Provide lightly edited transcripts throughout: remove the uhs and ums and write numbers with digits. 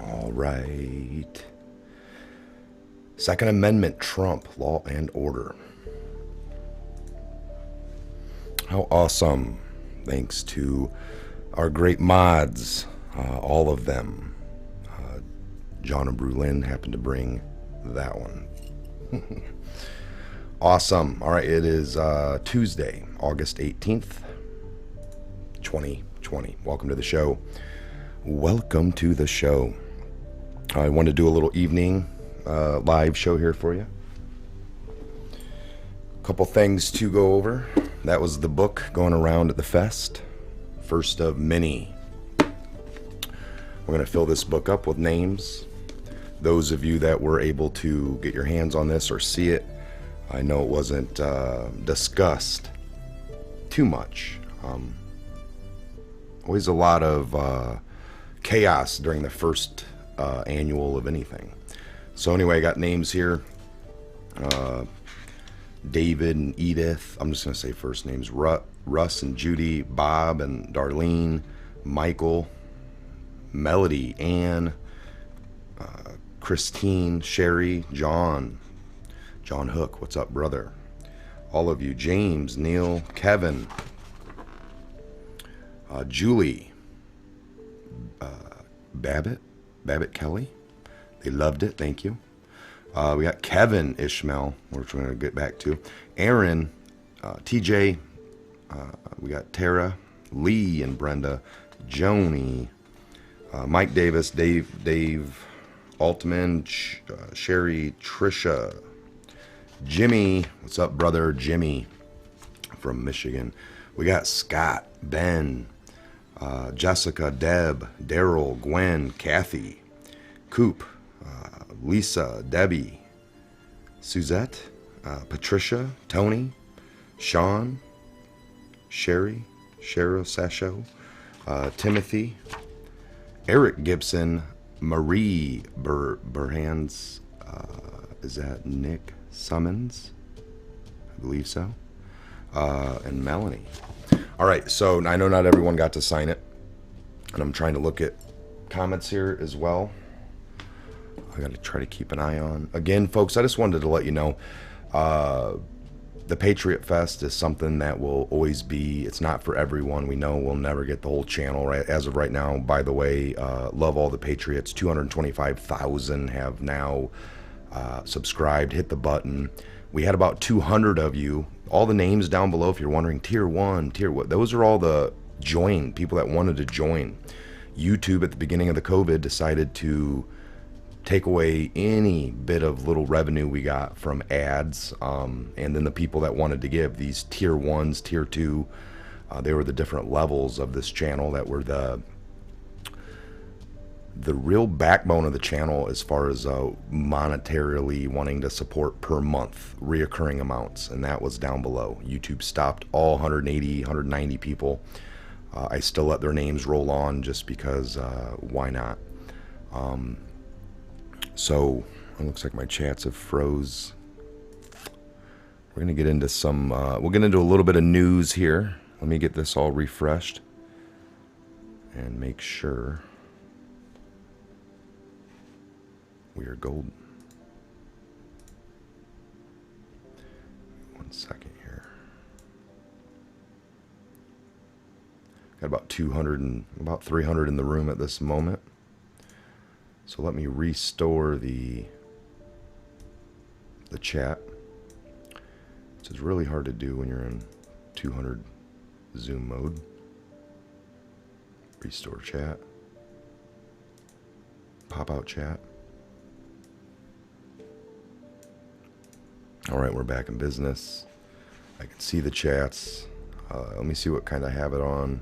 All right. Second Amendment, Trump, law and order. How awesome. Thanks to our great mods, all of them. John and Brulin happened to bring that one. Awesome. All right, it is Tuesday, August 18th, 2020. Welcome to the show. Welcome to the show. I wanted to do a little evening live show here for you. A couple things to go over. That was the book going around at the fest. First of many. We're going to fill this book up with names. Those of you that were able to get your hands on this or see it, I know it wasn't discussed too much. Always a lot of chaos during the first annual of anything. So anyway, I got names here. David and Edith. I'm just going to say first names. Russ and Judy, Bob and Darlene, Michael, Melody, Ann, Christine, Sherry, John Hook. What's up, brother? All of you. James, Neil, Kevin, Julie, Babbitt Kelly. They loved it. Thank you. We got Kevin Ishmael, which we're going to get back to. Aaron, TJ. We got Tara, Lee and Brenda, Joni, Mike Davis, Dave Altman, Sherry, Trisha, Jimmy. What's up, brother? Jimmy from Michigan. We got Scott, Ben, Jessica, Deb, Daryl, Gwen, Kathy, Coop, Lisa, Debbie, Suzette, Patricia, Tony, Sean, Sherry, Sasho, Timothy, Eric Gibson, Marie Burhans, is that Nick Summons? I believe so. And Melanie. All right, so I know not everyone got to sign it, and I'm trying to look at comments here as well. I got to try to keep an eye on. Again, folks, I just wanted to let you know, the Patriot Fest is something that will always be, it's not for everyone. We know we'll never get the whole channel, right? As of right now, by the way, love all the Patriots. 225,000 have now subscribed. Hit the button. We had about 200 of you. All the names down below, if you're wondering, tier 1, tier what, those are all the people that wanted to join. YouTube at the beginning of the COVID decided to take away any bit of little revenue we got from ads, and then the people that wanted to give, these tier 1s, tier 2, they were the different levels of this channel that were the real backbone of the channel as far as monetarily wanting to support per month, reoccurring amounts, and that was down below. YouTube stopped all 180, 190 people. I still let their names roll on just because why not? So it looks like my chats have froze. We're going to get into some, we'll get into a little bit of news here. Let me get this all refreshed and make sure we are golden. 1 second here. Got about 200 and about 300 in the room at this moment. So let me restore the chat. Which is really hard to do when you're in 200 Zoom mode. Restore chat. Pop out chat. All right, we're back in business. I can see the chats. Let me see what kind I have it on.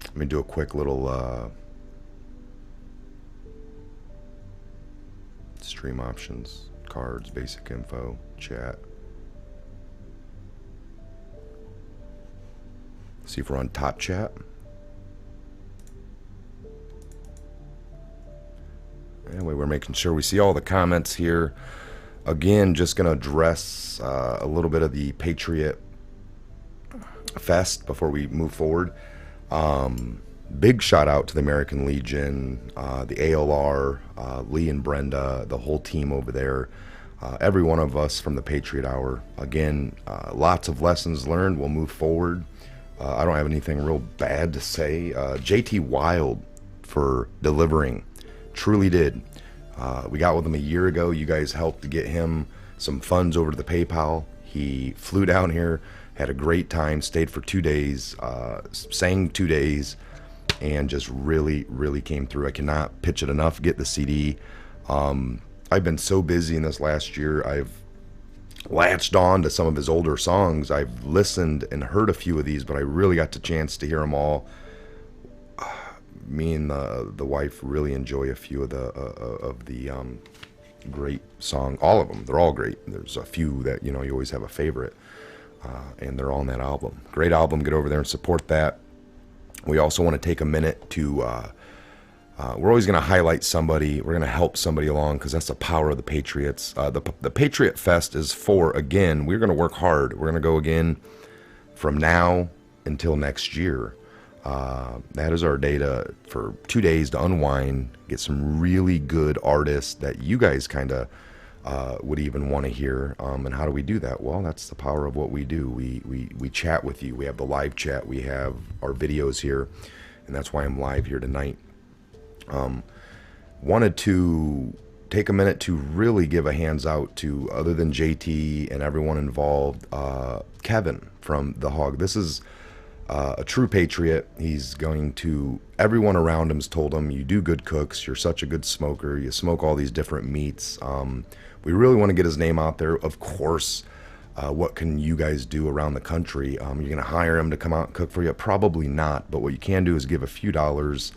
Let me do a quick little stream options, cards, basic info, chat. See if we're on top chat. Anyway, we're making sure we see all the comments here. Again, just going to address a little bit of the Patriot Fest before we move forward. Big shout out to the American Legion, the ALR, Lee and Brenda, the whole team over there. Every one of us from the Patriot Hour. Again, lots of lessons learned. We'll move forward. I don't have anything real bad to say. JT Wild for delivering. Truly did. We got with him a year ago. You guys helped to get him some funds over to the PayPal. He flew down here, had a great time, stayed for 2 days, sang 2 days, and just really, really came through. I cannot pitch it enough. Get the CD. I've been so busy in this last year. I've latched on to some of his older songs. I've listened and heard a few of these, but I really got the chance to hear them all. Me and the wife really enjoy a few of the great song. All of them, they're all great. There's a few that you always have a favorite, and they're all on that album. Great album. Get over there and support that. We also want to take a minute to. We're always going to highlight somebody. We're going to help somebody along because that's the power of the Patriots. The Patriot Fest is for, again, we're going to work hard. We're going to go again from now until next year. That is our data for 2 days to unwind, get some really good artists that you guys kind of would even want to hear. And how do we do that? Well, that's the power of what we do. We chat with you. We have the live chat. We have our videos here, and that's why I'm live here tonight. Wanted to take a minute to really give a hands out to, other than JT and everyone involved, Kevin from The Hog. This is a true patriot. He's going to, everyone around him's told him, you do good cooks, you're such a good smoker, you smoke all these different meats. We really want to get his name out there. Of course, what can you guys do around the country? You're going to hire him to come out and cook for you? Probably not, but what you can do is give a few dollars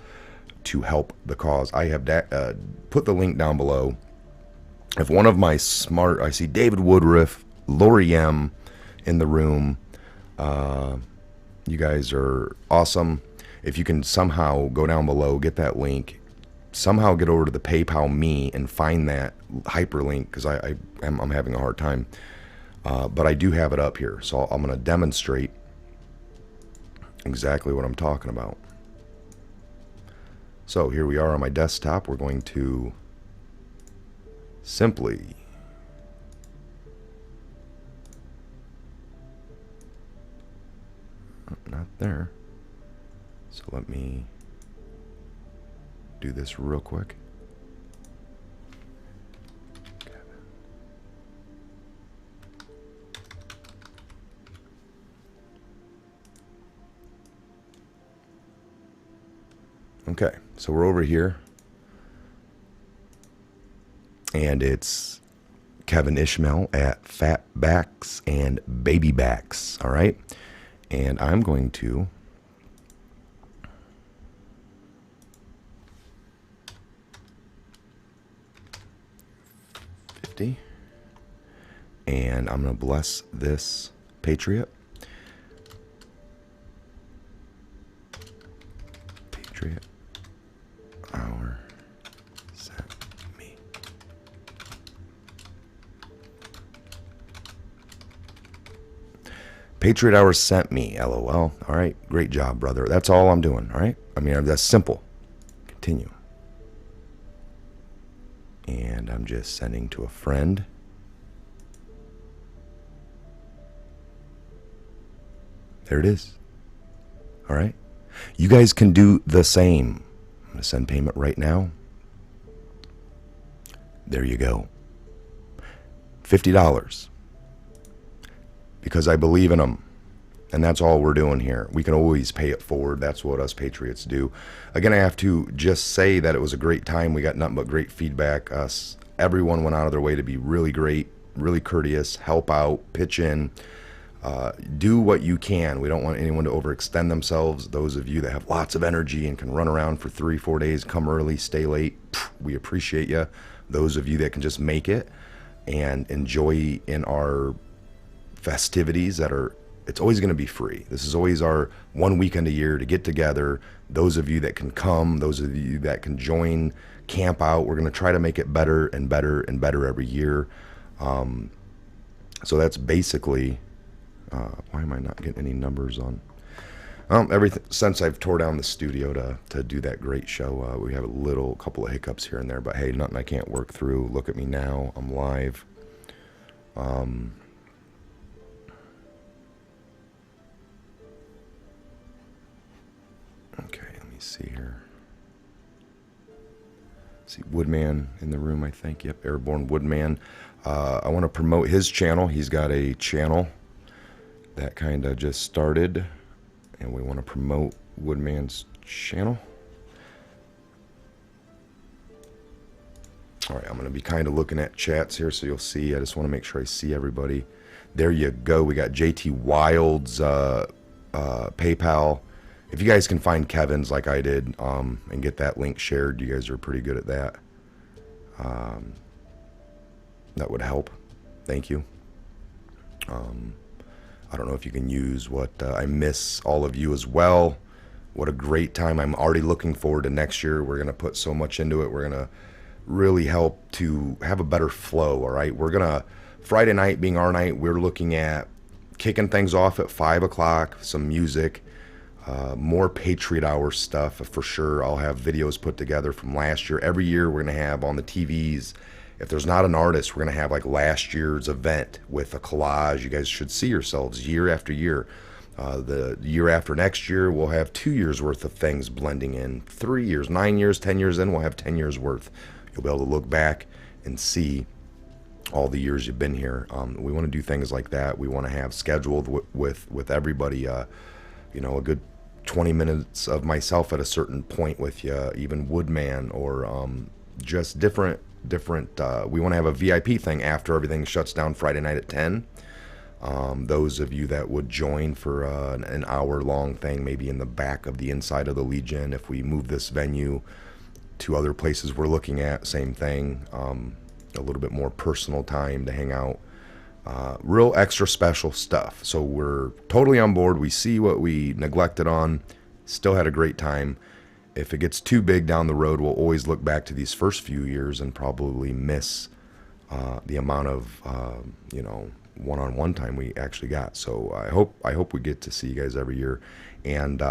to help the cause. I have put the link down below. If one of my I see David Woodruff, Lori M in the room. You guys are awesome. If you can somehow go down below, get that link, somehow get over to the PayPal me and find that hyperlink, because I'm having a hard time. But I do have it up here, so I'm going to demonstrate exactly what I'm talking about. So here we are on my desktop. We're going to simply not there. So let me do this real quick. Okay, so we're over here, and it's Kevin Ishmael at Fat Backs and Baby Backs, all right? And I'm going to and I'm going to bless this Patriot. Patriot Hours sent me, LOL. All right, great job, brother. That's all I'm doing, all right? I mean, that's simple. Continue. And I'm just sending to a friend. There it is. All right. You guys can do the same. I'm going to send payment right now. There you go. $50. Because I believe in them. And that's all we're doing here. We can always pay it forward. That's what us Patriots do. Again, I have to just say that it was a great time. We got nothing but great feedback. Everyone went out of their way to be really great, really courteous, help out, pitch in. Do what you can. We don't want anyone to overextend themselves. Those of you that have lots of energy and can run around for 3-4 days, come early, stay late, we appreciate you. Those of you that can just make it and enjoy in our festivities that are, it's always going to be free. This is always our one weekend a year to get together. Those of you that can come, those of you that can join, camp out, we're going to try to make it better and better and better every year. So that's basically... why am I not getting any numbers on? Everything since I've tore down the studio to do that great show. We have a couple of hiccups here and there, but hey, nothing I can't work through. Look at me now. I'm live. Okay, let me see here. See Woodman in the room, I think. Yep, Airborne Woodman. I want to promote his channel. He's got a channel that kind of just started, and we want to promote Woodman's channel. All right, I'm going to be kind of looking at chats here, so you'll see. I just want to make sure I see everybody. There you go. We got JT Wild's PayPal. If you guys can find Kevin's like I did, and get that link shared, you guys are pretty good at that. That would help. Thank you. I don't know if you can use what I miss all of you as well. What a great time. I'm already looking forward to next year. We're going to put so much into it. We're going to really help to have a better flow, all right? We're going to, Friday night being our night, we're looking at kicking things off at 5 o'clock, some music, more Patriot Hour stuff for sure. I'll have videos put together from last year. Every year we're going to have on the TVs, if there's not an artist, we're going to have like last year's event with a collage. You guys should see yourselves year after year. The year after next year, we'll have 2 years worth of things blending in. 3 years, 9 years, 10 years in, we'll have 10 years worth. You'll be able to look back and see all the years you've been here. We want to do things like that. We want to have scheduled with everybody, you know, a good 20 minutes of myself at a certain point with you, even Woodman, or just different, we want to have a VIP thing after everything shuts down Friday night at 10. Those of you that would join for an hour-long thing, maybe in the back of the inside of the Legion, if we move this venue to other places we're looking at, same thing, a little bit more personal time to hang out, real extra special stuff. So we're totally on board. We see what we neglected on, still had a great time. If it gets too big down the road, we'll always look back to these first few years and probably miss the amount of, you know, one-on-one time we actually got. So I hope we get to see you guys every year. And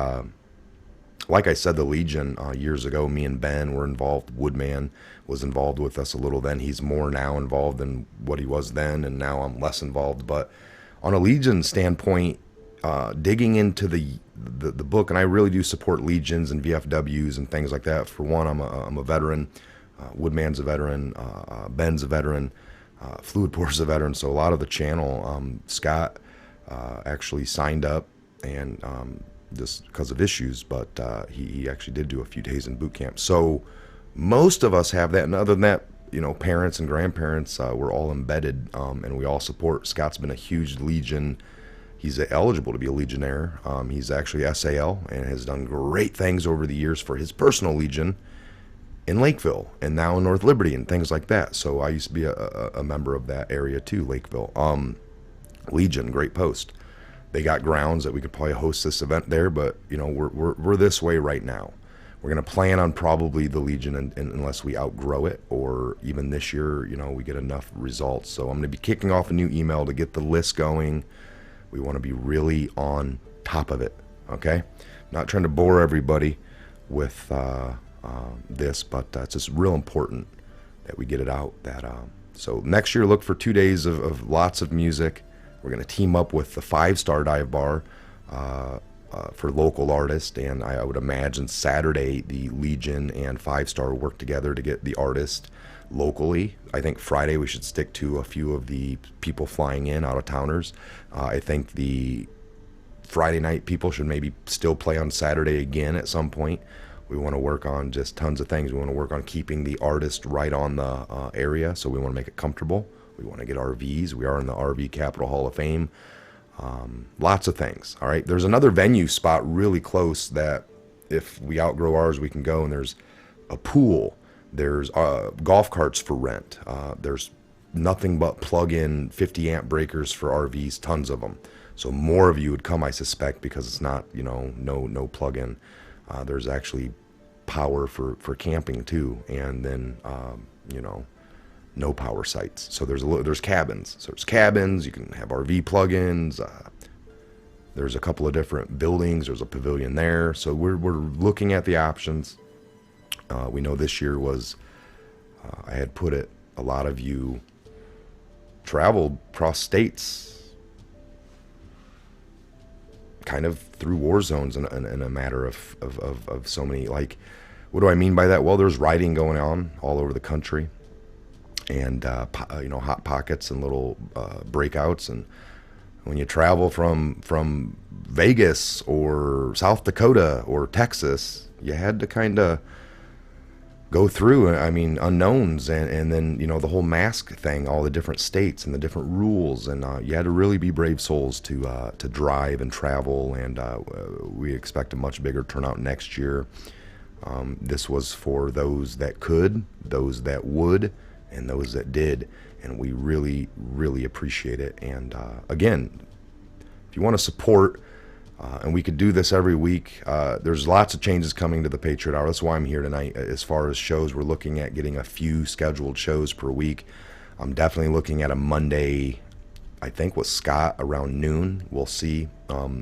like I said, the Legion years ago, me and Ben were involved. Woodman was involved with us a little then. He's more now involved than what he was then, and now I'm less involved. But on a Legion standpoint, digging into the book, and I really do support Legions and VFWs and things like that. For one, I'm a veteran. Woodman's a veteran. Ben's a veteran. Fluid Pour's a veteran. So a lot of the channel, Scott actually signed up, and just because of issues, but he actually did do a few days in boot camp. So most of us have that, and other than that, you know, parents and grandparents, we're all embedded, and we all support. Scott's been a huge Legion. He's eligible to be a Legionnaire. He's actually SAL and has done great things over the years for his personal Legion in Lakeville and now in North Liberty and things like that. So I used to be a member of that area too, Lakeville. Legion, great post. They got grounds that we could probably host this event there, but you know, we're this way right now. We're going to plan on probably the Legion unless we outgrow it, or even this year, you know, we get enough results. So I'm going to be kicking off a new email to get the list going. We want to be really on top of it. Okay, not trying to bore everybody with this, but it's just real important that we get it out. So next year, look for 2 days of lots of music. We're going to team up with the 5-Star Dive Bar for local artists, and I would imagine Saturday the Legion and 5-Star work together to get the artist locally. I think Friday we should stick to a few of the people flying in, out of towners. I think the Friday night people should maybe still play on Saturday again at some point. We want to work on just tons of things. We want to work on keeping the artist right on the area, so we want to make it comfortable. We want to get RVs. We are in the RV Capital Hall of Fame. Lots of things. All right. There's another venue spot really close that if we outgrow ours, we can go, and there's a pool. There's golf carts for rent. There's nothing but plug-in 50-amp breakers for RVs, tons of them. So more of you would come, I suspect, because it's not, no plug-in. There's actually power for camping too, and then no power sites. So there's cabins. So there's cabins. You can have RV plug-ins. There's a couple of different buildings. There's a pavilion there. So we're looking at the options. We know this year was, I had put it, a lot of you traveled across states kind of through war zones in a matter of so many, like, what do I mean by that? Well, there's rioting going on all over the country, and hot pockets and little breakouts. And when you travel from Vegas or South Dakota or Texas, you had to kind of go through, unknowns, and then, the whole mask thing, all the different states and the different rules, and you had to really be brave souls to drive and travel, and we expect a much bigger turnout next year. This was for those that could, those that would, and those that did, and we really, really appreciate it. And again, if you want to support, and we could do this every week. There's lots of changes coming to the Patriot Hour. That's why I'm here tonight. As far as shows, we're looking at getting a few scheduled shows per week. I'm definitely looking at a Monday, I think, with Scott around noon. We'll see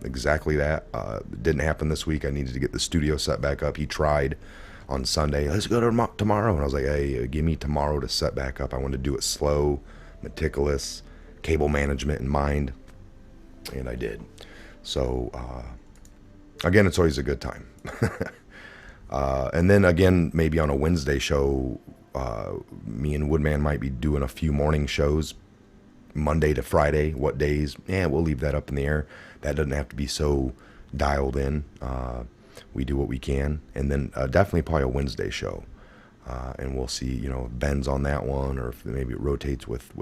exactly that. It didn't happen this week. I needed to get the studio set back up. He tried on Sunday. Let's go to tomorrow. And I was like, hey, give me tomorrow to set back up. I want to do it slow, meticulous, cable management in mind. And I did. So, again, it's always a good time. And then, again, maybe on a Wednesday show, me and Woodman might be doing a few morning shows, Monday to Friday. What days? We'll leave that up in the air. That doesn't have to be so dialed in. We do what we can. And then definitely probably a Wednesday show. And we'll see, if Ben's on that one, or if maybe it rotates with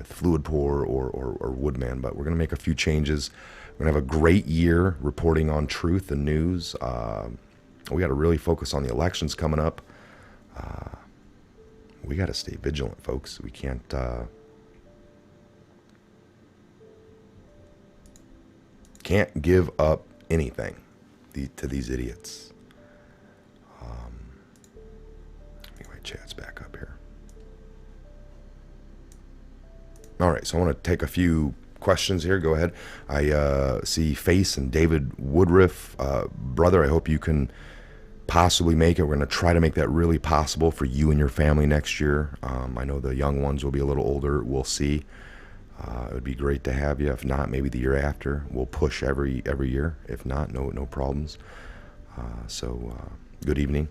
Fluid Pour or Woodman. But we're going to make a few changes. We're going to have a great year reporting on truth and news. We got to really focus on the elections coming up. We got to stay vigilant, folks. We can't give up anything to these idiots. Anyway, chat's back up here. All right, so I want to take a few questions here. Go ahead. I see Face and David Woodruff. Brother, I hope you can possibly make it. We're going to try to make that really possible for you and your family next year. I know the young ones will be a little older. We'll see. It would be great to have you. If not, maybe the year after. We'll push every year. If not, no problems. Good evening.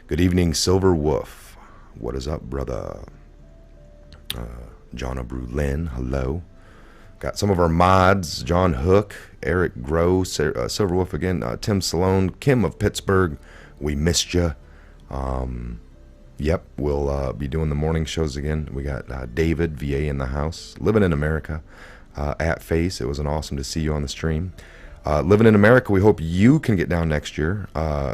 Good evening, Silver Wolf. What is up, brother? John Abrulin, hello. Got some of our mods, John Hook, Eric Grow, Silver Wolf again, Tim Salone, Kim of Pittsburgh. We missed you. Yep, we'll be doing the morning shows again. We got David, VA in the house, living in America, at Face. It was awesome to see you on the stream. Living in America, we hope you can get down next year.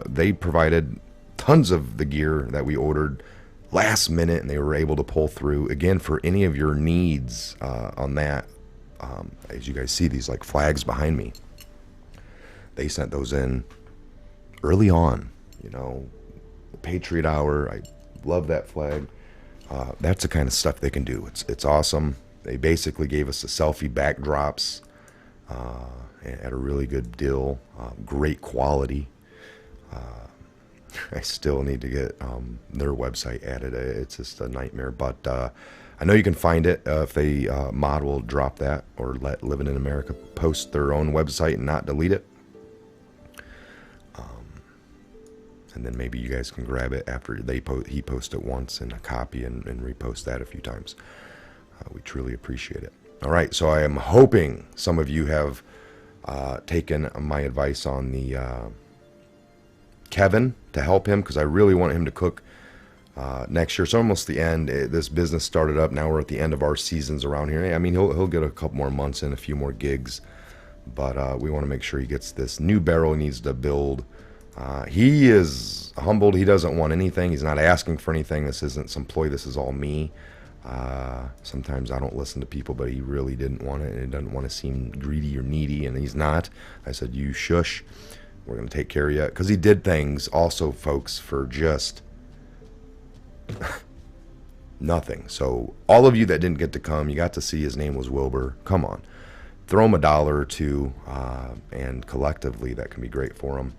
They provided tons of the gear that we ordered last minute, and they were able to pull through. Again, for any of your needs on that, as you guys see these like flags behind me, they sent those in early on. The Patriot Hour, I love that flag. That's the kind of stuff they can do. It's awesome. They basically gave us the selfie backdrops at a really good deal, great quality. I still need to get their website added. It's just a nightmare, but I know you can find it if they mod will drop that, or let Living in America post their own website and not delete it. And then maybe you guys can grab it after he posts it once and a copy and repost that a few times. We truly appreciate it. All right, so I am hoping some of you have taken my advice on the Kevin to help him, because I really want him to cook next year. It's almost the end. This business started up. Now we're at the end of our seasons around here. I mean, he'll get a couple more months in, a few more gigs, but we want to make sure he gets this new barrel he needs to build. He is humbled. He doesn't want anything. He's not asking for anything. This isn't some ploy. This is all me. Sometimes I don't listen to people, but he really didn't want it, and he doesn't want to seem greedy or needy, and he's not. I said, you shush. We're going to take care of you. Because he did things also, folks, for just nothing. So all of you that didn't get to come, you got to see his name was Wilbur. Come on. Throw him $1 or $2, and collectively that can be great for him.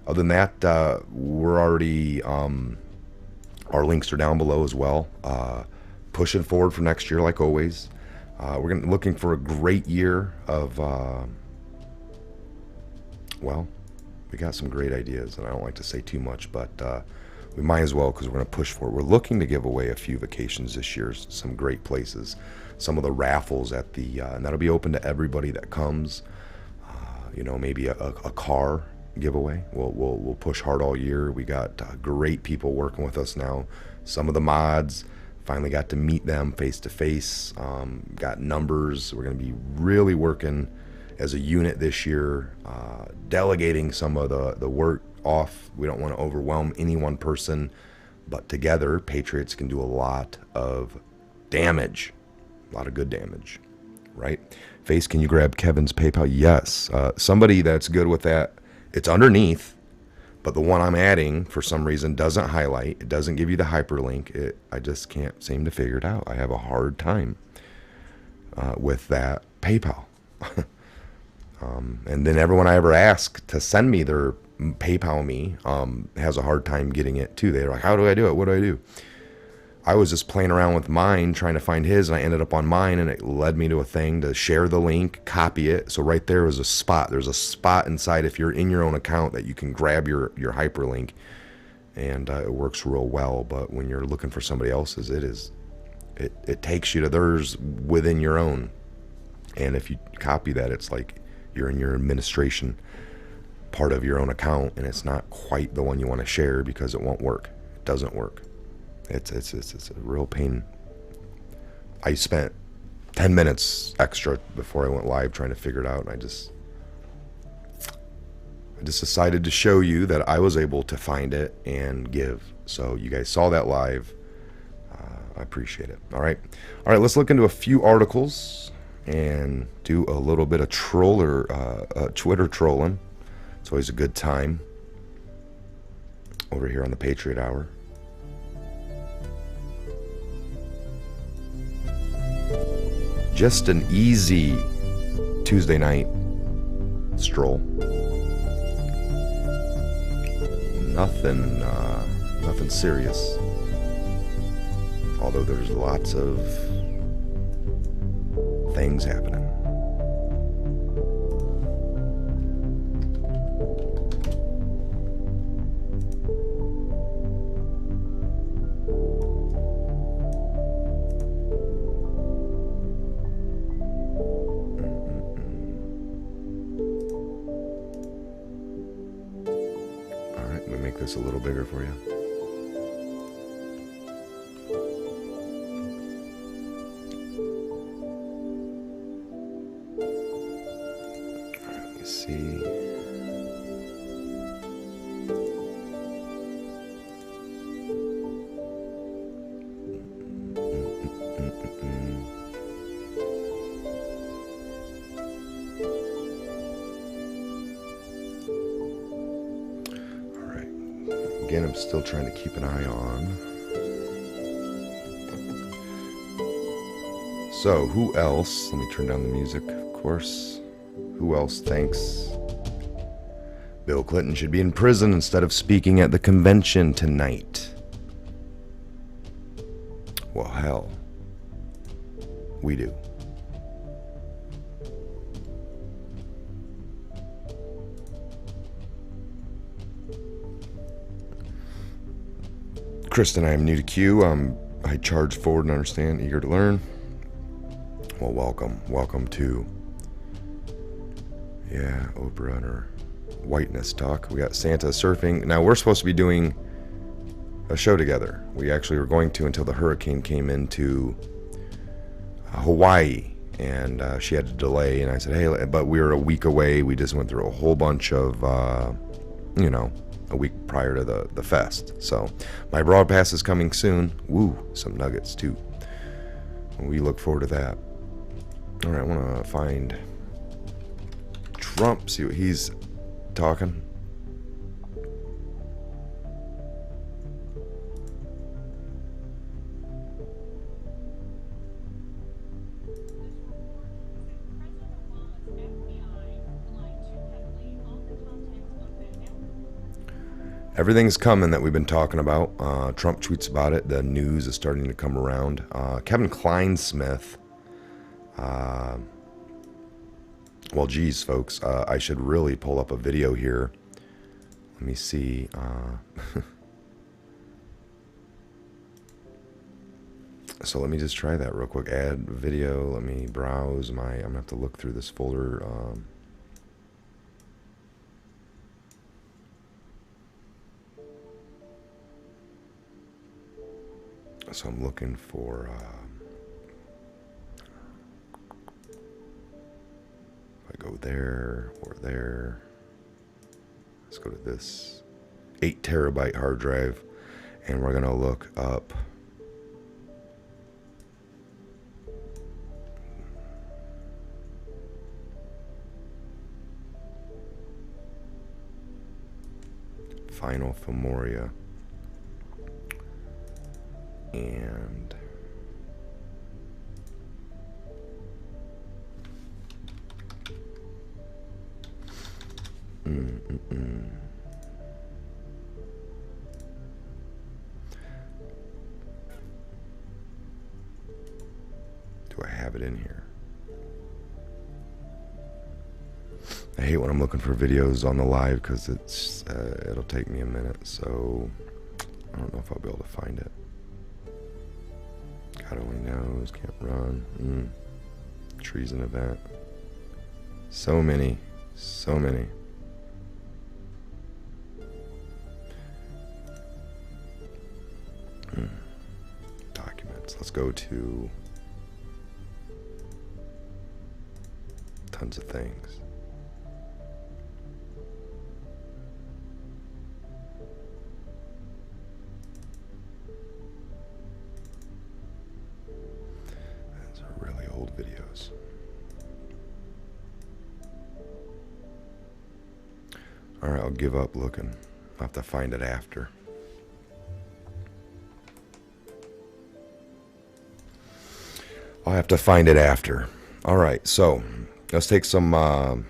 Other than that, we're already, our links are down below as well. Pushing forward for next year like always. We're looking for a great year of, well, we got some great ideas, and I don't like to say too much, but we might as well, because we're going to push forward. We're looking to give away a few vacations this year, some great places. Some of the raffles at the, and that'll be open to everybody that comes. You know, maybe a car giveaway. We'll push hard all year. We got great people working with us now. Some of the mods, finally got to meet them face to face. Got numbers. We're going to be really working as a unit this year, delegating some of the work off. We don't want to overwhelm any one person, but together Patriots can do a lot of damage, a lot of good damage, right? Face, can you grab Kevin's PayPal? Yes. Somebody that's good with that. It's underneath, but the one I'm adding for some reason doesn't highlight. It doesn't give you the hyperlink. I just can't seem to figure it out. I have a hard time with that PayPal. And then everyone I ever ask to send me their PayPal me has a hard time getting it too. They're like, how do I do it? What do I do? I was just playing around with mine, trying to find his, and I ended up on mine, and it led me to a thing to share the link, copy it. So right there is a spot. There's a spot inside if you're in your own account that you can grab your hyperlink, and it works real well. But when you're looking for somebody else's, it takes you to theirs within your own. And if you copy that, it's like you're in your administration part of your own account, and it's not quite the one you want to share because it won't work. It doesn't work. It's a real pain. I spent 10 minutes extra before I went live trying to figure it out, and I just decided to show you that I was able to find it and give. So you guys saw that live. I appreciate it. All right, let's look into a few articles and do a little bit of Twitter trolling. It's always a good time over here on the Patriot Hour. Just an easy Tuesday night stroll. Nothing serious. Although there's lots of things happening. This a little bigger for you. Let me see. Again, I'm still trying to keep an eye on. So, who else? Let me turn down the music, of course. Who else thinks Bill Clinton should be in prison instead of speaking at the convention tonight? Well, hell, we do. Kristen, I am new to Q. I charge forward and understand, eager to learn. Well, welcome. Welcome to, Oprah and her whiteness talk. We got Santa surfing. Now, we're supposed to be doing a show together. We actually were going to until the hurricane came into Hawaii, and she had to delay, and I said, hey, but we were a week away. We just went through a whole bunch of, a week prior to the fest. So my broad pass is coming soon. Woo, some nuggets too. We look forward to that. All right, I want to find Trump, see what he's talking. Everything's coming that we've been talking about. Trump tweets about it. The news is starting to come around. Kevin Kleinsmith. Well, geez, folks, I should really pull up a video here. Let me see. So let me just try that real quick. Add video. Let me browse my. I'm gonna have to look through this folder. So I'm looking for. If I go there or there, let's go to this 8 terabyte hard drive, and we're gonna look up. Final Femoria. And do I have it in here? I hate when I'm looking for videos on the live because it'll take me a minute, so I don't know if I'll be able to find it. God only knows, can't run. Treason event. So many. Documents. Let's go to tons of things. Videos. All right, I'll give up looking. I'll have to find it after. All right, so let's take some. Let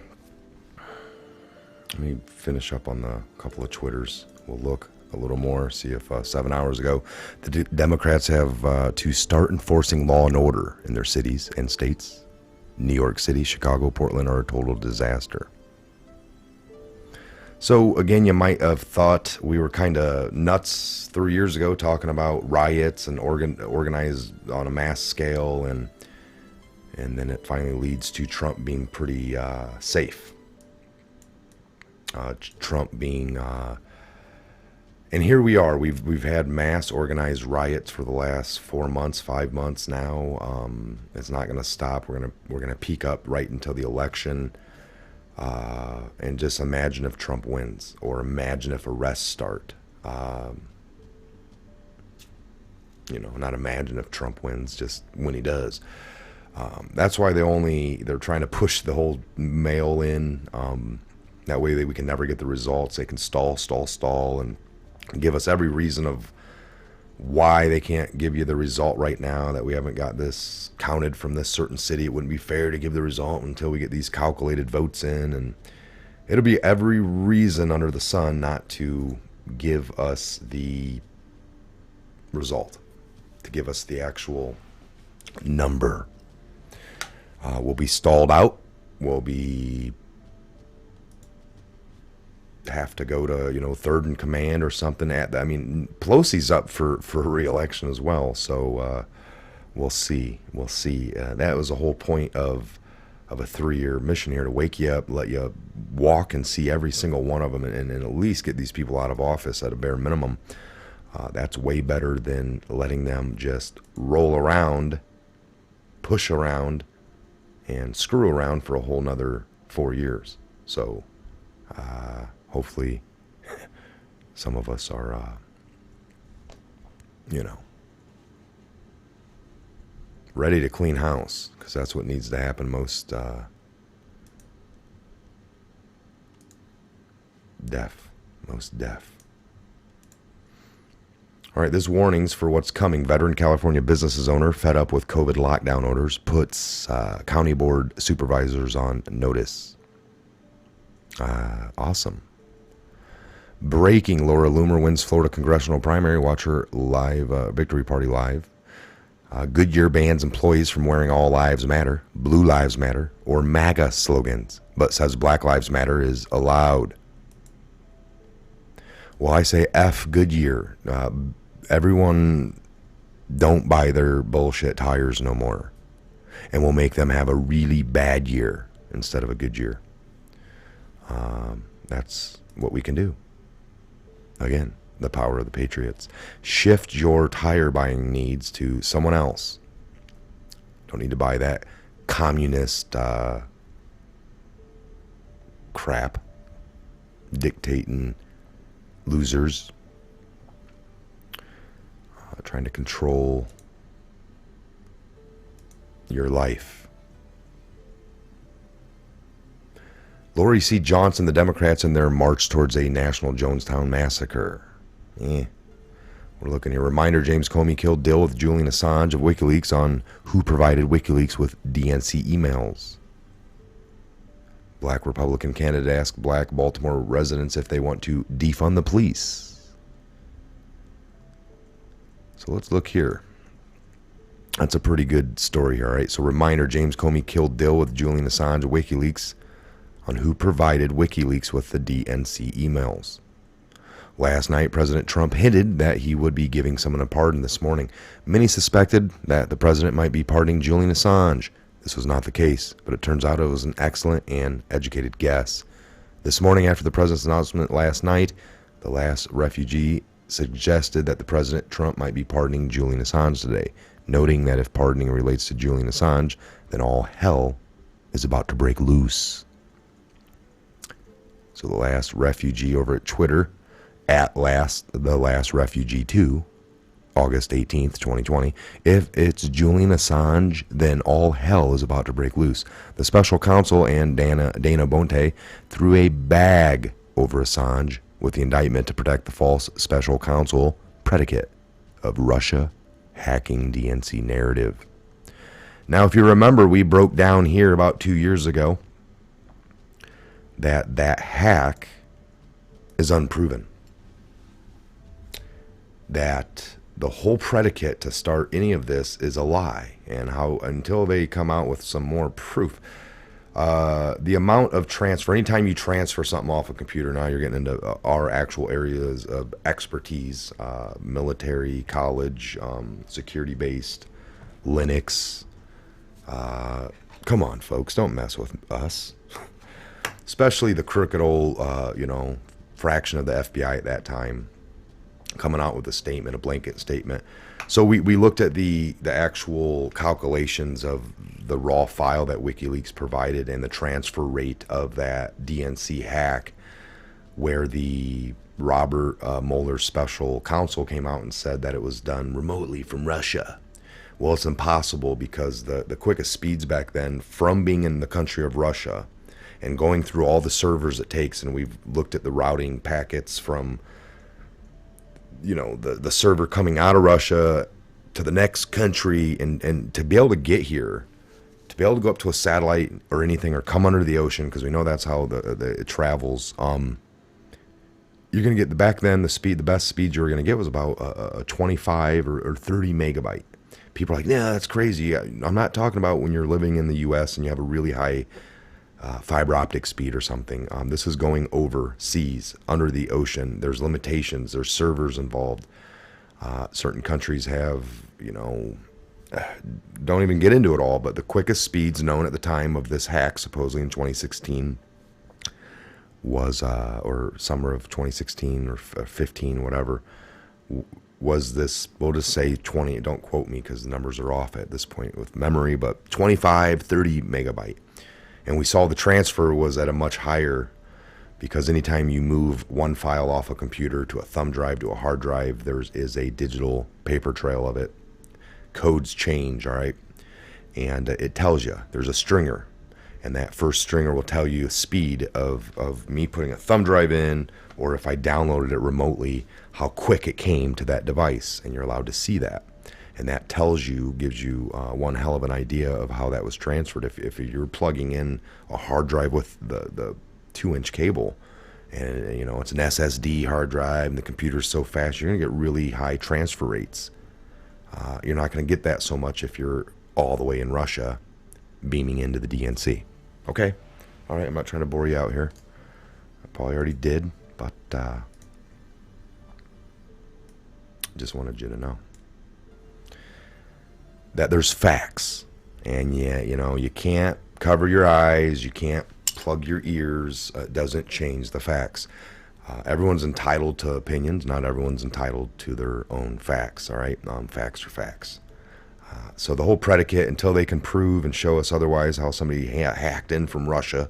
me finish up on the couple of Twitters. We'll look a little more, see if 7 hours ago the Democrats have to start enforcing law and order in their cities and states. New York City, Chicago, Portland are a total disaster. So again, you might have thought we were kind of nuts 3 years ago talking about riots and organized on a mass scale, and then it finally leads to Trump being pretty safe. Trump being and here we are. We've had mass organized riots for the last 4 months, 5 months now. It's not going to stop. We're gonna peak up right until the election. And just imagine if Trump wins, or imagine if arrests start. Not imagine if Trump wins, just when he does. That's why they're trying to push the whole mail in. That way we can never get the results. They can stall, and give us every reason of why they can't give you the result right now, that we haven't got this counted from this certain city. It wouldn't be fair to give the result until we get these calculated votes in, and it'll be every reason under the sun not to give us the result, to give us the actual number. We'll be stalled out. We'll be have to go to third in command or something. I mean, Pelosi's up for re-election as well, so we'll see. That was the whole point of a 3-year mission here, to wake you up, let you walk and see every single one of them, and at least get these people out of office at a bare minimum. That's way better than letting them just roll around, push around, and screw around for a whole nother 4 years. So hopefully some of us are, ready to clean house, because that's what needs to happen most. Most deaf. All right, this warnings for what's coming. Veteran California businesses owner fed up with COVID lockdown orders puts county board supervisors on notice. Awesome. Breaking: Laura Loomer wins Florida congressional primary. Watch her live, victory party live. Goodyear bans employees from wearing All Lives Matter, Blue Lives Matter, or MAGA slogans, but says Black Lives Matter is allowed. Well, I say F Goodyear. Everyone don't buy their bullshit tires no more. And we'll make them have a really bad year instead of a good year. That's what we can do. Again, the power of the Patriots. Shift your tire buying needs to someone else. Don't need to buy that communist crap. Dictating losers. Trying to control your life. Lori C. Johnson, the Democrats in their march towards a national Jonestown massacre. We're looking here. Reminder: James Comey killed deal with Julian Assange of WikiLeaks on who provided WikiLeaks with DNC emails. Black Republican candidate asked black Baltimore residents if they want to defund the police. So let's look here. That's a pretty good story here, all right? So reminder: James Comey killed deal with Julian Assange of WikiLeaks on who provided WikiLeaks with the DNC emails. Last night, President Trump hinted that he would be giving someone a pardon this morning. Many suspected that the president might be pardoning Julian Assange. This was not the case, but it turns out it was an excellent and educated guess. This morning, after the president's announcement last night, the last refugee suggested that the President Trump might be pardoning Julian Assange today, noting that if pardoning relates to Julian Assange, then all hell is about to break loose. So the last refugee over at Twitter, the last refugee 2, August 18th, 2020. If it's Julian Assange, then all hell is about to break loose. The special counsel and Dana Bonte threw a bag over Assange with the indictment to protect the false special counsel predicate of Russia hacking DNC narrative. Now, if you remember, we broke down here about 2 years ago that hack is unproven. That the whole predicate to start any of this is a lie, and how until they come out with some more proof, the amount of transfer, anytime you transfer something off a computer, now you're getting into our actual areas of expertise, military, college, security-based, Linux. Come on, folks, don't mess with us. Especially the crooked old, fraction of the FBI at that time, coming out with a statement, a blanket statement. So we looked at the actual calculations of the raw file that WikiLeaks provided and the transfer rate of that DNC hack, where the Robert Mueller special counsel came out and said that it was done remotely from Russia. Well, it's impossible, because the quickest speeds back then from being in the country of Russia and going through all the servers it takes, and we've looked at the routing packets from the server coming out of Russia to the next country, and to be able to get here, to be able to go up to a satellite or anything, or come under the ocean, because we know that's how it travels. You're going to get back then, the best speed you were going to get was about a 25 or 30 megabyte. People are like, yeah, that's crazy. I'm not talking about when you're living in the U.S. and you have a really high fiber optic speed or something. This is going overseas, under the ocean. There's limitations. There's servers involved. Certain countries have, don't even get into it all, but the quickest speeds known at the time of this hack, supposedly in 2016, was, or summer of 2016 or 15, whatever, was this, we'll just say 20, don't quote me because the numbers are off at this point with memory, but 25, 30 megabyte. And we saw the transfer was at a much higher, because anytime you move one file off a computer to a thumb drive to a hard drive, there is a digital paper trail of it. Codes change, all right? And it tells you, there's a stringer. And that first stringer will tell you the speed of me putting a thumb drive in, or if I downloaded it remotely, how quick it came to that device. And you're allowed to see that. And that gives you one hell of an idea of how that was transferred. If you're plugging in a hard drive with the 2-inch cable, and it's an SSD hard drive, and the computer's so fast, you're going to get really high transfer rates. You're not going to get that so much if you're all the way in Russia beaming into the DNC. Okay? All right, I'm not trying to bore you out here. I probably already did, but just wanted you to know that there's facts. And you can't cover your eyes, you can't plug your ears. It doesn't change the facts. Everyone's entitled to opinions. Not everyone's entitled to their own facts, all right? Facts are facts. So the whole predicate, until they can prove and show us otherwise, how somebody hacked in from Russia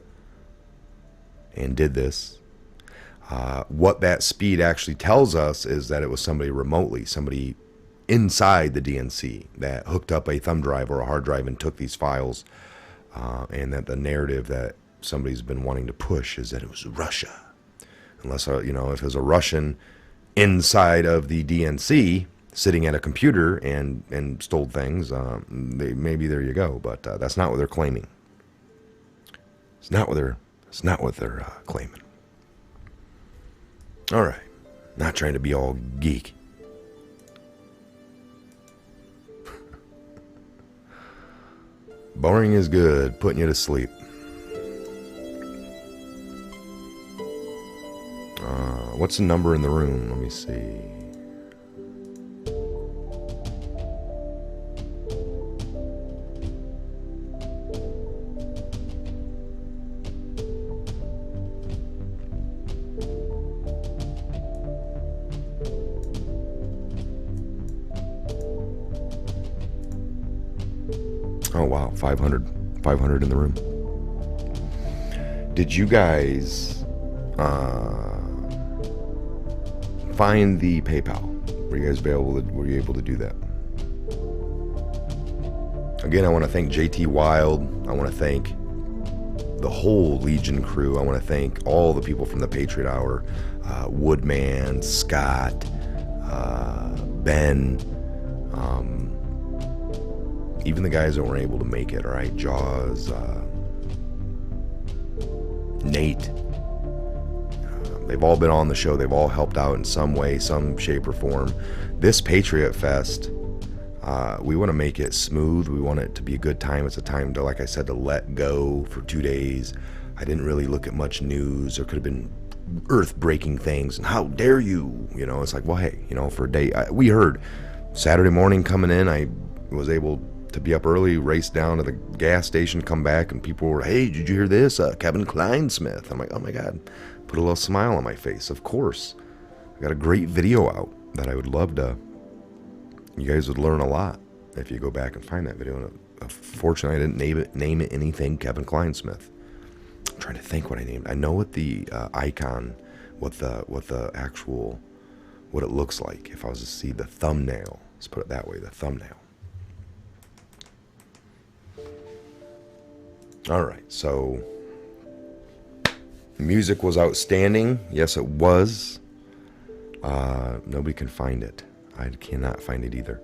and did this, what that speed actually tells us is that it was somebody remotely, somebody inside the DNC that hooked up a thumb drive or a hard drive and took these files, and that the narrative that somebody's been wanting to push is that it was Russia. Unless, if it was a Russian inside of the DNC sitting at a computer and stole things, maybe there you go. But that's not what they're claiming. It's not what they're claiming. All right. Not trying to be all geek. Boring is good, putting you to sleep. What's the number in the room? Let me see. Oh, wow. 500 in the room. Did you guys find the PayPal? Were you able to do that? Again, I want to thank JT Wild. I want to thank the whole Legion crew. I want to thank all the people from the Patriot Hour, Woodman, Scott, Ben, even the guys that weren't able to make it, all right? Jaws, Nate. They've all been on the show. They've all helped out in some way, some shape or form. This Patriot Fest, we want to make it smooth. We want it to be a good time. It's a time to, like I said, to let go for 2 days. I didn't really look at much news. There could have been earth-breaking things. And how dare you? It's like, well, hey, for a day. We heard Saturday morning coming in, I was able to be up early, race down to the gas station, come back, and people were, hey, did you hear this? Kevin Kleinsmith. I'm like, oh my God. Put a little smile on my face. Of course. I got a great video out that I would love to. You guys would learn a lot if you go back and find that video. And unfortunately, I didn't name it anything Kevin Kleinsmith. I'm trying to think what I named. I know what the icon, what the actual, what it looks like. If I was to see the thumbnail, let's put it that way, the thumbnail. All right, so music was outstanding. Yes, it was. Nobody can find it. I cannot find it either.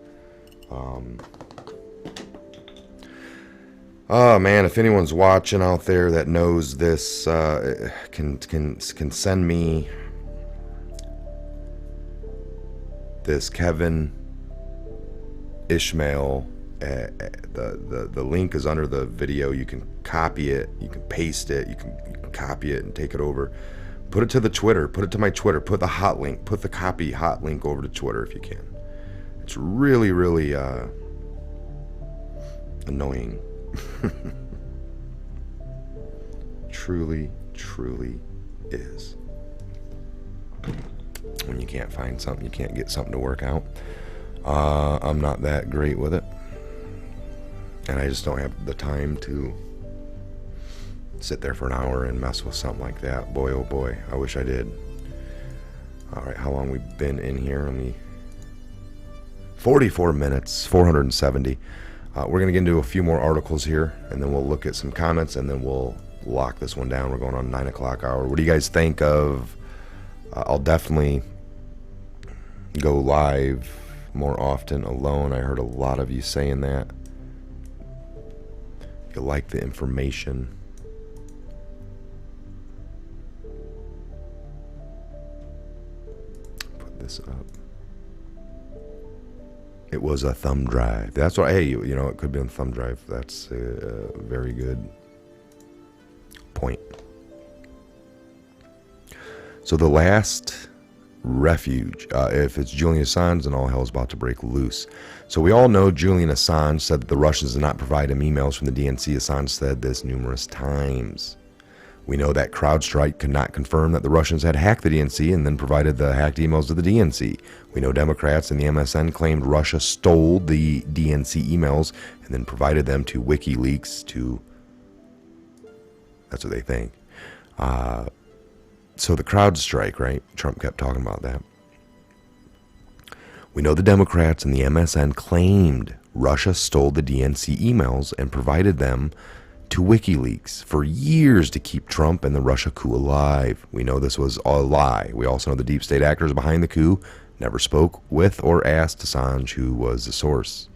Oh man, if anyone's watching out there that knows this, can send me this Kevin Ishmael. The link is under the video. You can copy it, you can paste it, you can copy it and take it over. Put it to the Twitter, put it to my Twitter, put the hot link, put the copy hot link over to Twitter if you can. It's really, really annoying. Truly, truly is. When you can't find something, you can't get something to work out. I'm not that great with it. And I just don't have the time to sit there for an hour and mess with something like that. Boy, oh boy, I wish I did. All right, how long we been in here? 44 minutes, 470. We're going to get into a few more articles here, and then we'll look at some comments, and then we'll lock this one down. We're going on 9 o'clock hour. What do you guys think of? I'll definitely go live more often alone. I heard a lot of you saying that. You like the information. Put this up. It was a thumb drive. That's what, hey, you know, it could be on thumb drive. That's a very good point. So the last refuge, if it's Julian Assange, then all hell's about to break loose. So we all know Julian Assange said that the Russians did not provide him emails from the DNC. Assange said this numerous times. We know that CrowdStrike could not confirm that the Russians had hacked the DNC and then provided the hacked emails to the DNC. We know Democrats and the MSN claimed Russia stole the DNC emails and then provided them to WikiLeaks to... That's what they think. So the CrowdStrike, right? Trump kept talking about that. We know the Democrats and the MSN claimed Russia stole the DNC emails and provided them to WikiLeaks for years to keep Trump and the Russia coup alive. We know this was a lie. We also know the deep state actors behind the coup never spoke with or asked Assange who was the source.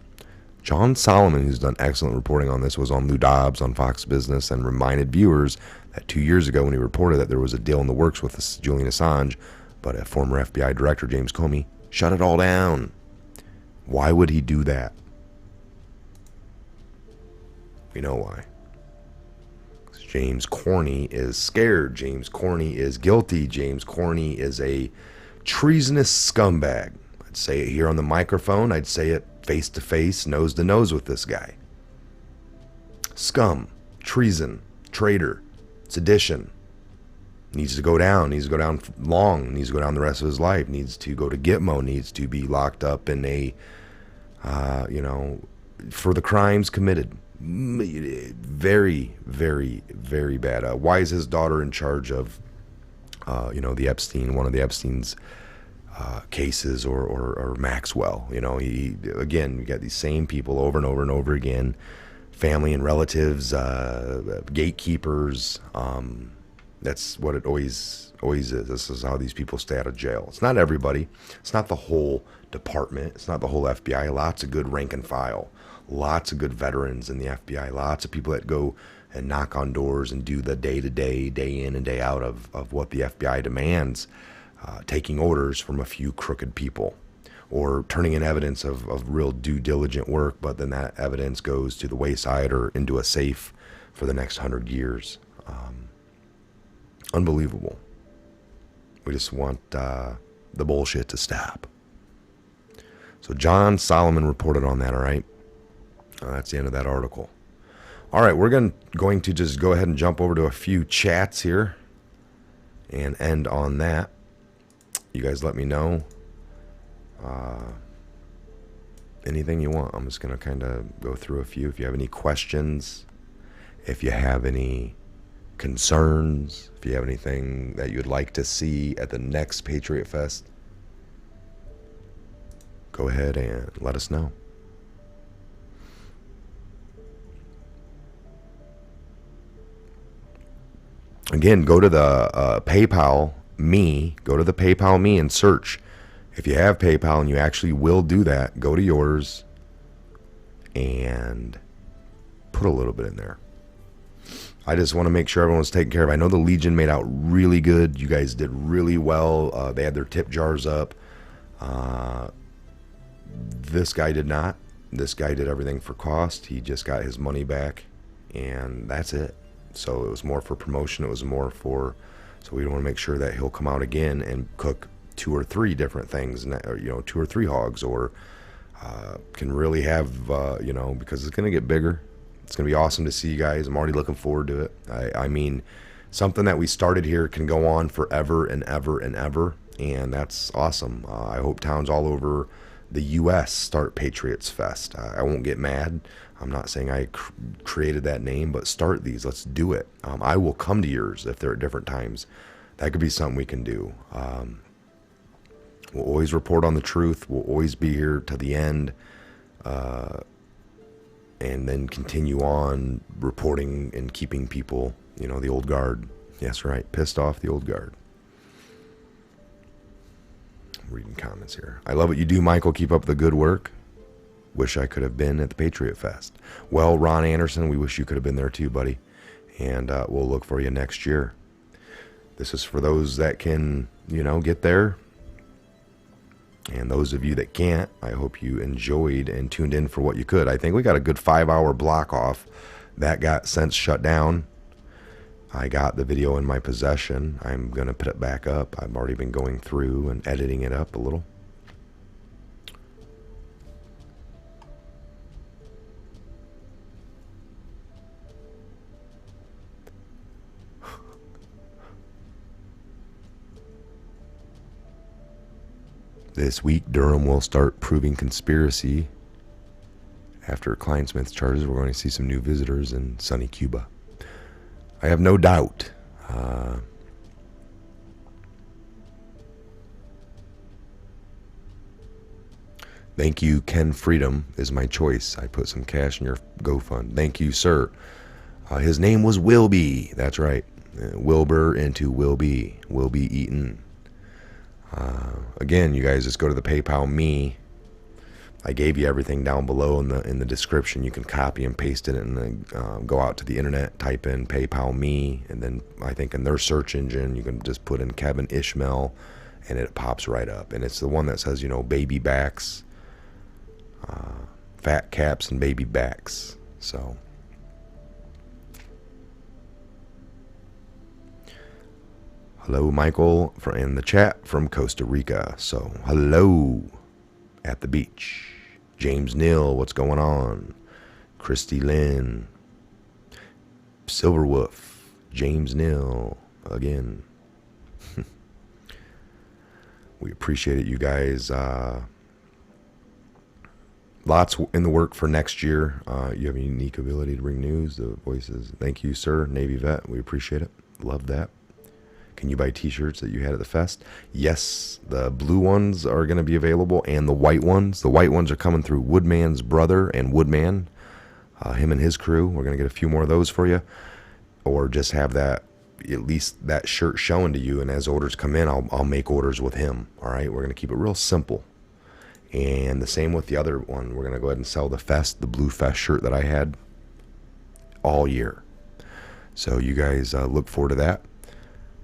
John Solomon, who's done excellent reporting on this, was on Lou Dobbs on Fox Business and reminded viewers that 2 years ago when he reported that there was a deal in the works with Julian Assange, but a former FBI director, James Comey, shut it all down. Why would he do that? We know why. James Corney is scared. James Corney is guilty. James Corney is a treasonous scumbag. I'd say it here on the microphone. I'd say it face to face, nose to nose with this guy. Scum, treason, traitor, sedition. Needs to go down. Needs to go down long. Needs to go down the rest of his life. Needs to go to Gitmo. Needs to be locked up in a, for the crimes committed. Very, very, very bad. Why is his daughter in charge of, the Epstein, one of the Epstein's cases, or Maxwell? You know, you got these same people over and over and over again, family and relatives, gatekeepers. That's what it always is. This is how these people stay out of jail. It's not everybody. It's not the whole department. It's not the whole FBI. Lots of good rank and file. Lots of good veterans in the FBI. Lots of people that go and knock on doors and do the day-to-day, day in and day out of what the FBI demands, taking orders from a few crooked people, or turning in evidence of real due diligent work, but then that evidence goes to the wayside or into a safe for the next 100 years. Unbelievable. We just want the bullshit to stop. So John Solomon reported on that, all right? That's the end of that article. All right, we're going to just go ahead and jump over to a few chats here and end on that. You guys let me know anything you want. I'm just going to kind of go through a few. If you have any questions, if you have any concerns, if you have anything that you'd like to see at the next Patriot Fest, go ahead and let us know. Again, go to the PayPal me, and search If you have PayPal and you actually will do that, go to yours and put a little bit in there. I just want to make sure everyone's taken care of. I know the Legion made out really good. You guys did really well. They had their tip jars up. This guy did not. This guy did everything for cost. He just got his money back, and that's it. So it was more for promotion. It was more for, so we want to make sure that he'll come out again and cook 2 or 3 different things, or, 2 or 3 hogs, or can really have, because it's going to get bigger. It's going to be awesome to see you guys. I'm already looking forward to it. I mean, something that we started here can go on forever and ever and ever, and that's awesome. I hope towns all over the U.S. start Patriots Fest. I won't get mad. I'm not saying I created that name, but start these. Let's do it. I will come to yours if they're at different times. That could be something we can do. We'll always report on the truth. We'll always be here to the end. And then continue on reporting and keeping people, the old guard. Yes, right. Pissed off the old guard. I'm reading comments here. I love what you do, Michael. Keep up the good work. Wish I could have been at the Patriot Fest. Well, Ron Anderson, we wish you could have been there too, buddy. And we'll look for you next year. This is for those that can, get there. And those of you that can't, I hope you enjoyed and tuned in for what you could. I think we got a good 5-hour block off. That got since shut down. I got the video in my possession. I'm going to put it back up. I've already been going through and editing it up a little. This week, Durham will start proving conspiracy. After Kleinsmith charges, we're going to see some new visitors in sunny Cuba. I have no doubt. Thank you, Ken Freedom is my choice. I put some cash in your GoFund. Thank you, sir. His name was Wilby. That's right. Wilbur into Wilby. Wilby Eaton. Again, you guys just go to the PayPal me. I gave you everything down below in the description. You can copy and paste it and then go out to the internet, type in PayPal me, and then I think in their search engine you can just put in Kevin Ishmael, and it pops right up. And it's the one that says baby backs, fat caps, and baby backs. So. Hello, Michael, in the chat from Costa Rica. So, hello at the beach. James Neal, what's going on? Christy Lynn. Silverwolf. James Neal, again. We appreciate it, you guys. Lots in the work for next year. You have a unique ability to bring news, the voices. Thank you, sir. Navy vet, we appreciate it. Love that. Can you buy t-shirts that you had at the fest? Yes, the blue ones are going to be available, and the white ones. The white ones are coming through Woodman's brother and Woodman, him and his crew. We're going to get a few more of those for you, or just have that, at least that shirt showing to you, and as orders come in, I'll make orders with him. All right, we're going to keep it real simple. And the same with the other one. We're going to go ahead and sell the blue fest shirt that I had all year. So you guys look forward to that.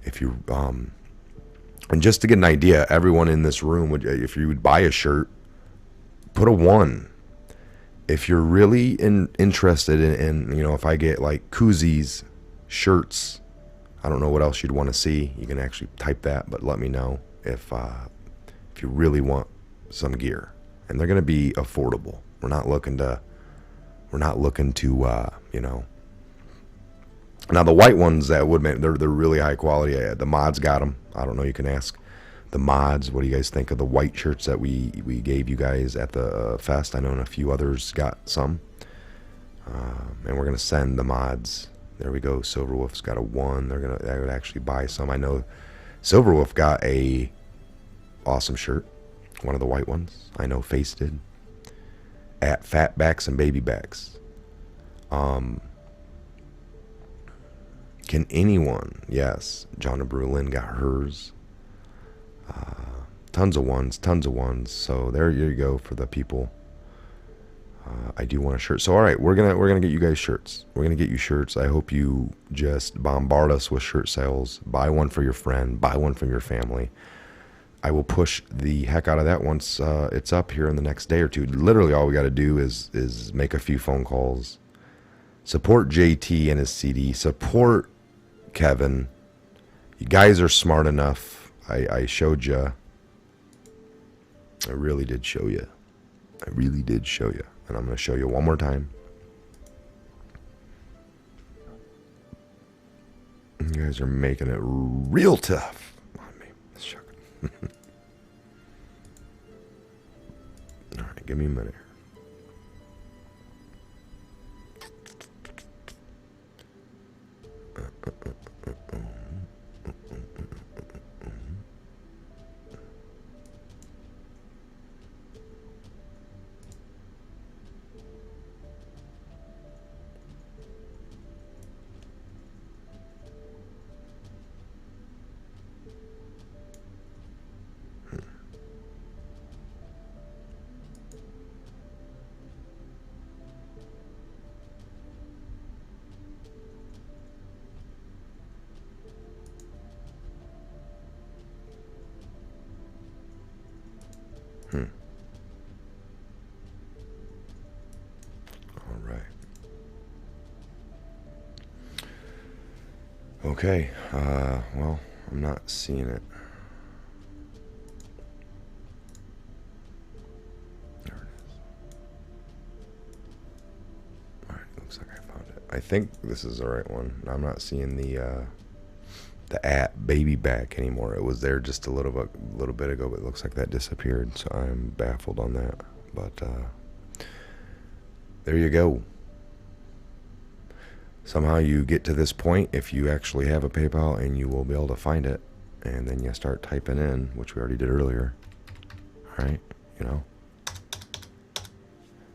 If you and just to get an idea, everyone in this room would, if you would buy a shirt, put a 1. If you're really interested in if I get like koozies, shirts, I don't know what else you'd want to see. You can actually type that, but let me know if you really want some gear, and they're going to be affordable. We're not looking to Now the white ones that Woodman, they're really high quality. The mods got them. I don't know. You can ask the mods. What do you guys think of the white shirts that we gave you guys at the fest? I know a few others got some, and we're gonna send the mods. There we go. Silverwolf's got a 1. They would actually buy some. I know Silverwolf got a awesome shirt, one of the white ones. I know Face did. At Fat Backs and Baby Backs. Can anyone? Yes, John and Brulin got hers. Tons of ones, tons of ones. So there you go for the people. I do want a shirt. So all right, we're gonna get you guys shirts. We're gonna get you shirts. I hope you just bombard us with shirt sales. Buy one for your friend. Buy one from your family. I will push the heck out of that once it's up here in the next day or two. Literally, all we got to do is make a few phone calls. Support JT and his CD. Support Kevin. You guys are smart enough. I showed you. I really did show you. I really did show you. And I'm going to show you one more time. You guys are making it real tough on me. All right, give me a minute. All right. Okay. Well, I'm not seeing it. There it is. All right. Looks like I found it. I think this is the right one. I'm not seeing the app baby back anymore. It was there just a little bit ago, but it looks like that disappeared. So I'm baffled on that. But there you go. Somehow you get to this point if you actually have a PayPal, and you will be able to find it, and then you start typing in, which we already did earlier. All right, you know.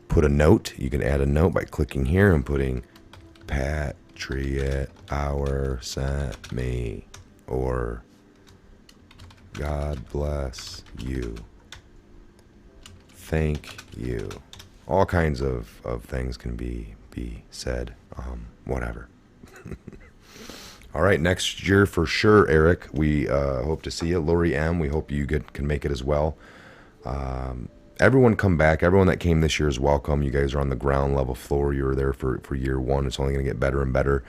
Put a note. You can add a note by clicking here and putting Patriot Hour sent me, or God bless you. Thank you. All kinds of things can be said. Whatever. All right, next year for sure, Eric. We hope to see you. Lori M., we hope you can make it as well. Everyone come back. Everyone that came this year is welcome. You guys are on the ground level floor. You were there for year one. It's only going to get better and better.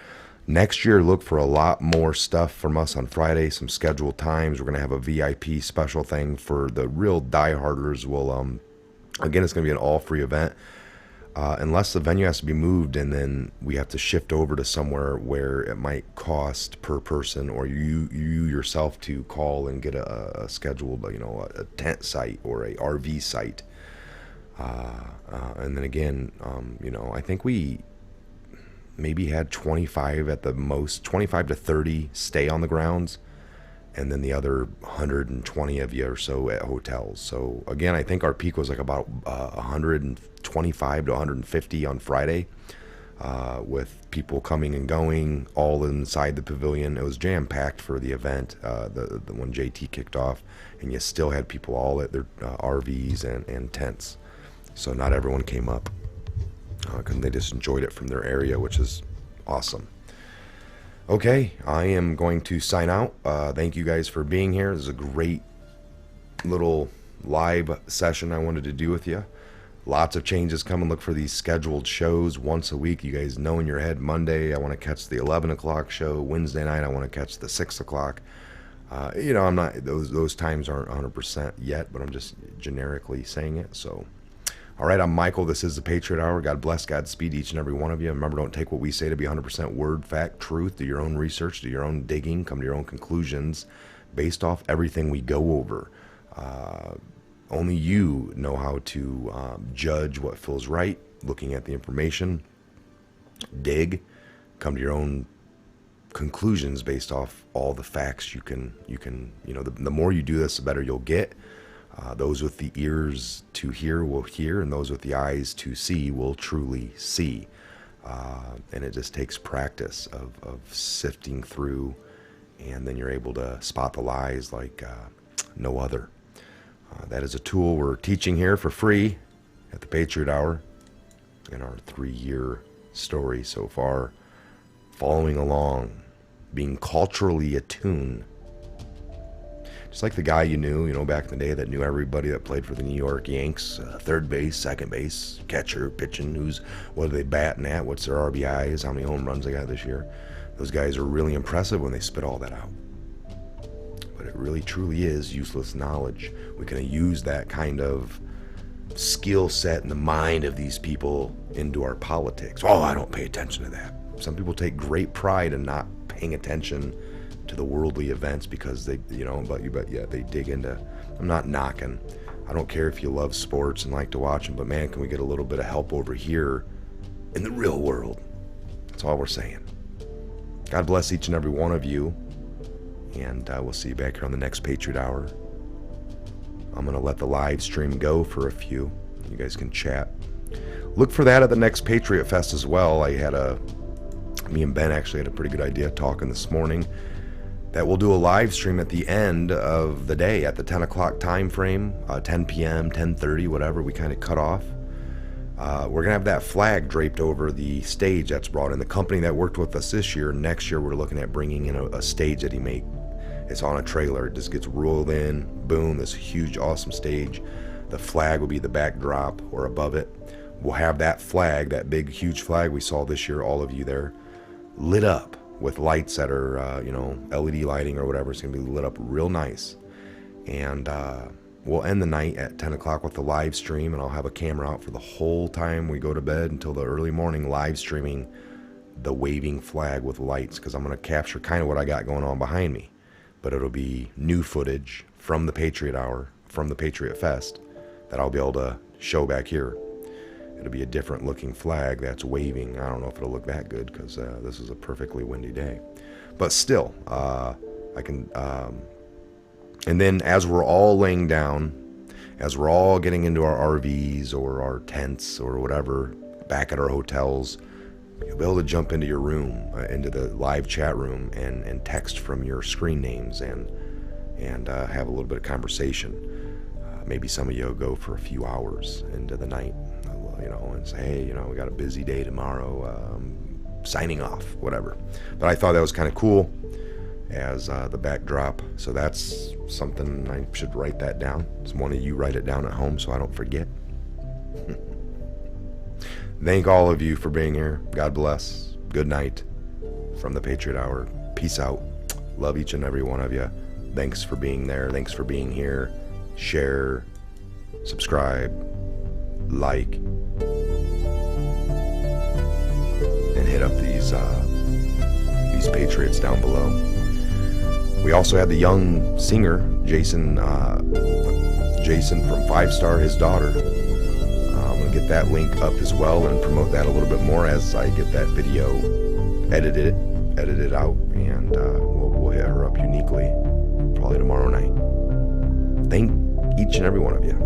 Next year, look for a lot more stuff from us on Friday, some scheduled times. We're going to have a VIP special thing for the real dieharders. Again, it's going to be an all-free event. Unless the venue has to be moved, and then we have to shift over to somewhere where it might cost per person, or you yourself to call and get a scheduled, a tent site or a RV site. And then again, I think we maybe had 25 at the most, 25 to 30 stay on the grounds, and then the other 120 of you or so at hotels. So again, I think our peak was like about 125 to 150 on Friday, with people coming and going all inside the pavilion. It was jam-packed for the event, the one JT kicked off, and you still had people all at their RVs and tents. So not everyone came up, because they just enjoyed it from their area, which is awesome. Okay, I am going to sign out. Thank you guys for being here. This is a great little live session I wanted to do with you. Lots of changes coming. Look for these scheduled shows once a week. You guys know in your head, Monday I want to catch the 11 o'clock show. Wednesday night I want to catch the 6 o'clock. I'm not, those times aren't 100% yet, but I'm just generically saying it. So, all right, I'm Michael. This is the Patriot Hour. God bless, Godspeed each and every one of you. Remember, don't take what we say to be 100% word, fact, truth. Do your own research, do your own digging, come to your own conclusions based off everything we go over. Only you know how to judge what feels right, looking at the information, dig, come to your own conclusions based off all the facts you can, the more you do this, the better you'll get. Those with the ears to hear will hear, and those with the eyes to see will truly see. And it just takes practice of sifting through, and then you're able to spot the lies like no other. That is a tool we're teaching here for free at the Patriot Hour in our 3-year story so far. Following along, being culturally attuned. Just like the guy you knew, back in the day that knew everybody that played for the New York Yanks, third base, second base, catcher, pitching, what are they batting at, what's their RBIs, how many home runs they got this year. Those guys are really impressive when they spit all that out. But it really truly is useless knowledge. We can use that kind of skill set in the mind of these people into our politics. Oh, I don't pay attention to that. Some people take great pride in not paying attention to the worldly events because they, but yeah, they dig into. I'm not knocking. I don't care if you love sports and like to watch them, but man, can we get a little bit of help over here in the real world? That's all we're saying. God bless each and every one of you, and we'll see you back here on the next Patriot Hour. I'm going to let the live stream go for a few. You guys can chat. Look for that at the next Patriot Fest as well. Me and Ben actually had a pretty good idea talking this morning that we'll do a live stream at the end of the day at the 10 o'clock time frame, 10 p.m., 10:30, whatever we kind of cut off. We're going to have that flag draped over the stage that's brought in. The company that worked with us this year, next year we're looking at bringing in a stage that he made. It's on a trailer. It just gets rolled in, boom, this huge, awesome stage. The flag will be the backdrop or above it. We'll have that flag, that big, huge flag we saw this year, all of you there, lit up with lights that are, LED lighting or whatever. It's going to be lit up real nice. And we'll end the night at 10 o'clock with the live stream, and I'll have a camera out for the whole time we go to bed until the early morning, live streaming the waving flag with lights, because I'm going to capture kind of what I got going on behind me. But it'll be new footage from the Patriot Hour, from the Patriot Fest, that I'll be able to show back here. It'll be a different looking flag that's waving. I don't know if it'll look that good because this is a perfectly windy day. But still, I can... and then as we're all laying down, as we're all getting into our RVs or our tents or whatever, back at our hotels, you'll be able to jump into your room, into the live chat room, and text from your screen names and have a little bit of conversation. Maybe some of you will go for a few hours into the night, and say, hey, we got a busy day tomorrow, signing off, whatever. But I thought that was kind of cool as the backdrop. So that's something I should write that down. So one of you write it down at home so I don't forget. Thank all of you for being here. God bless. Good night from the Patriot Hour. Peace out. Love each and every one of you. Thanks for being there. Thanks for being here. Share, subscribe, like, and hit up these Patriots down below. We also had the young singer, Jason from 5 Star, his daughter. I'm going to get that link up as well and promote that a little bit more as I get that video edited out, and we'll hit her up uniquely probably tomorrow night. Thank each and every one of you.